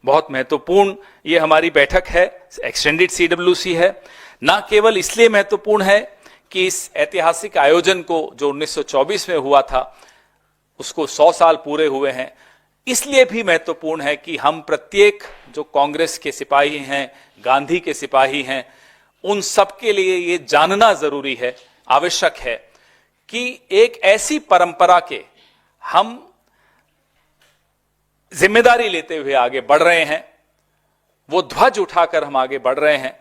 बहुत महत्वपूर्ण ये हमारी बैठक है, एक्सटेंडेड सीडब्ल्यूसी है। ना केवल इसलिए महत्वपूर्ण है कि इस ऐतिहासिक आयोजन को जो 1924 में हुआ था उसको 100 साल पूरे हुए हैं, इसलिए भी महत्वपूर्ण है कि हम प्रत्येक जो कांग्रेस के सिपाही हैं, गांधी के सिपाही हैं, उन सबके लिए ये जानना जरूरी है, आवश्यक है कि एक ऐसी परंपरा के हम जिम्मेदारी लेते हुए आगे बढ़ रहे हैं, वो ध्वज उठाकर हम आगे बढ़ रहे हैं,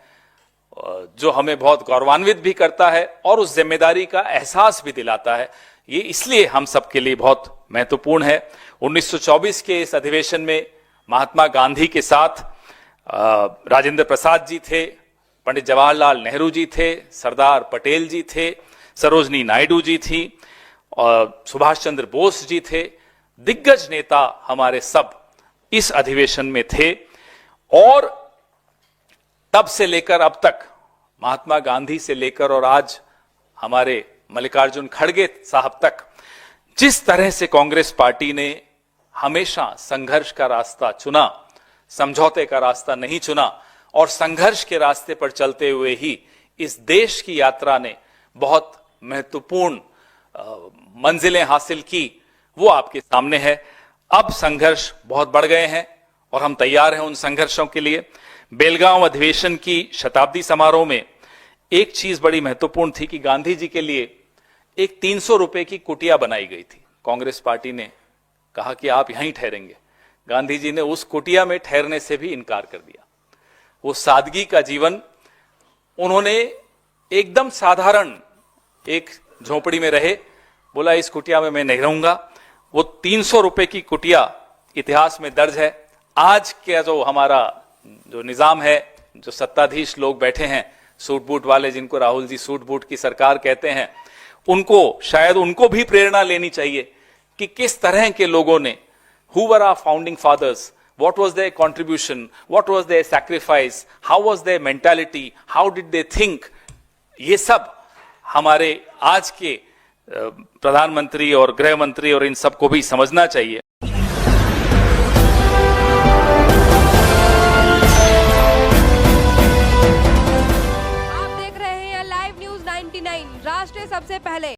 जो हमें बहुत गौरवान्वित भी करता है और उस जिम्मेदारी का एहसास भी दिलाता है। ये इसलिए हम सबके लिए बहुत महत्वपूर्ण है। 1924 के इस अधिवेशन में महात्मा गांधी के साथ राजेंद्र प्रसाद जी थे, पंडित जवाहरलाल नेहरू जी थे, सरदार पटेल जी थे, सरोजनी नायडू जी थी और सुभाष चंद्र बोस जी थे। दिग्गज नेता हमारे सब इस अधिवेशन में थे और तब से लेकर अब तक, महात्मा गांधी से लेकर और आज हमारे मल्लिकार्जुन खड़गे साहब तक, जिस तरह से कांग्रेस पार्टी ने हमेशा संघर्ष का रास्ता चुना, समझौते का रास्ता नहीं चुना और संघर्ष के रास्ते पर चलते हुए ही इस देश की यात्रा ने बहुत महत्वपूर्ण मंजिलें हासिल की, वो आपके सामने है। अब संघर्ष बहुत बढ़ गए हैं और हम तैयार हैं उन संघर्षों के लिए। बेलगांव अधिवेशन की शताब्दी समारोह में एक चीज बड़ी महत्वपूर्ण थी कि गांधी जी के लिए एक 300 रुपए की कुटिया बनाई गई थी। कांग्रेस पार्टी ने कहा कि आप यहीं ठहरेंगे। गांधी जी ने उस कुटिया में ठहरने से भी इनकार कर दिया। वो सादगी का जीवन, उन्होंने एकदम साधारण एक झोपड़ी में रहे, बोला इस कुटिया में मैं नहीं रहूंगा। वो 300 रुपए की कुटिया इतिहास में दर्ज है। आज का जो हमारा जो निजाम है, जो सत्ताधीश लोग बैठे हैं, सूट बूट वाले, जिनको राहुल जी सूट बूट की सरकार कहते हैं, उनको शायद उनको भी प्रेरणा लेनी चाहिए कि किस तरह के लोगों ने, who were our founding fathers, what was their contribution, what was their sacrifice, how was their mentality, how did they think, ये सब हमारे आज के प्रधानमंत्री और गृह मंत्री और इन सबको भी समझना चाहिए। आप देख रहे हैं लाइव न्यूज 99, राष्ट्र सबसे पहले।